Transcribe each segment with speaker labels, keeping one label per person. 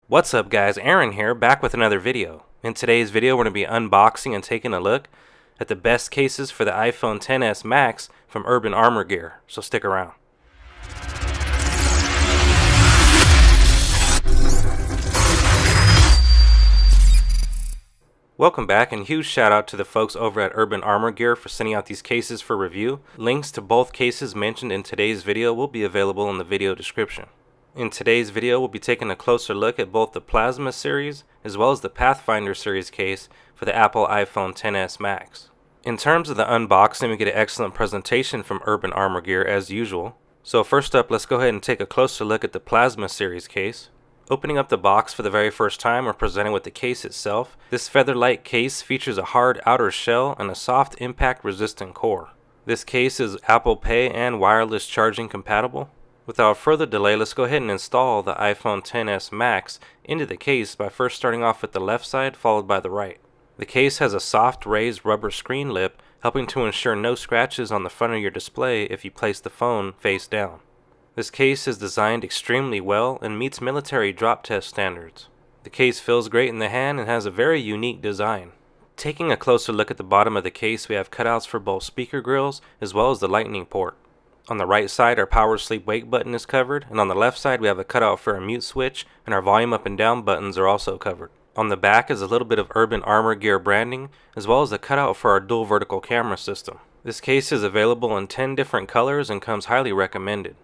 Speaker 1: What's up guys, Aaron here, back with another video. In today's video we're going to be unboxing and taking a look at the best cases for the iPhone XS Max from Urban Armor Gear, so stick around. Welcome back, and huge shout out to the folks over at Urban Armor Gear for sending out these cases for review. Links to both cases mentioned in today's video will be available in the video description. In today's video, we'll be taking a closer look at both the Plasma series as well as the Pathfinder series case for the Apple iPhone XS Max. In terms of the unboxing, we get an excellent presentation from Urban Armor Gear as usual. So first up, let's go ahead and take a closer look at the Plasma series case. Opening up the box for the very first time, we're presented with the case itself. This feather-light case features a hard outer shell and a soft impact-resistant core. This case is Apple Pay and wireless charging compatible. Without further delay, let's go ahead and install the iPhone XS Max into the case by first starting off with the left side followed by the right. The case has a soft raised rubber screen lip, helping to ensure no scratches on the front of your display if you place the phone face down. This case is designed extremely well and meets military drop test standards. The case feels great in the hand and has a very unique design. Taking a closer look at the bottom of the case, we have cutouts for both speaker grills as well as the lightning port. On the right side, our power sleep wake button is covered, and on the left side we have a cutout for a mute switch, and our volume up and down buttons are also covered. On the back is a little bit of Urban Armor Gear branding, as well as a cutout for our dual vertical camera system. This case is available in 10 different colors and comes highly recommended.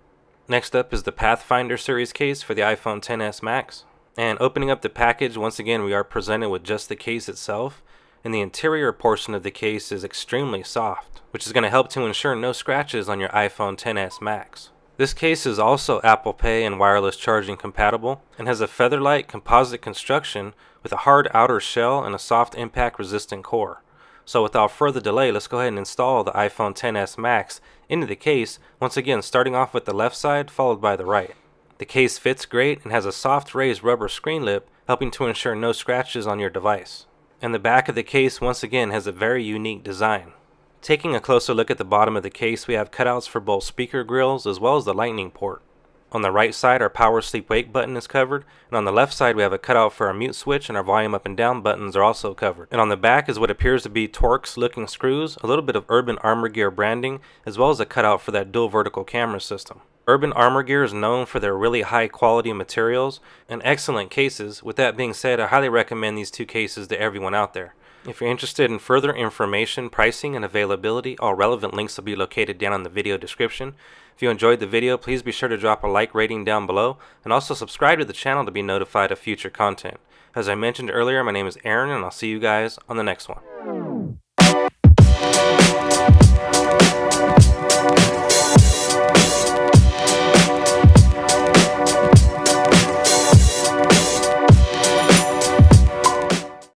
Speaker 1: Next up is the Pathfinder series case for the iPhone XS Max. And opening up the package, once again we are presented with just the case itself, and the interior portion of the case is extremely soft, which is going to help to ensure no scratches on your iPhone XS Max. This case is also Apple Pay and wireless charging compatible, and has a feather-light composite construction with a hard outer shell and a soft impact resistant core. So without further delay, let's go ahead and install the iPhone XS Max into the case, once again starting off with the left side followed by the right. The case fits great and has a soft raised rubber screen lip, helping to ensure no scratches on your device. And the back of the case once again has a very unique design. Taking a closer look at the bottom of the case, we have cutouts for both speaker grills as well as the lightning port. On the right side, our power sleep wake button is covered, and on the left side we have a cutout for our mute switch, and our volume up and down buttons are also covered. And on the back is what appears to be Torx looking screws, a little bit of Urban Armor Gear branding, as well as a cutout for that dual vertical camera system. Urban Armor Gear is known for their really high quality materials and excellent cases. With that being said, I highly recommend these two cases to everyone out there. If you're interested in further information, pricing, and availability, all relevant links will be located down in the video description. If you enjoyed the video, please be sure to drop a like rating down below, and also subscribe to the channel to be notified of future content. As I mentioned earlier, my name is Aaron, and I'll see you guys on the next one.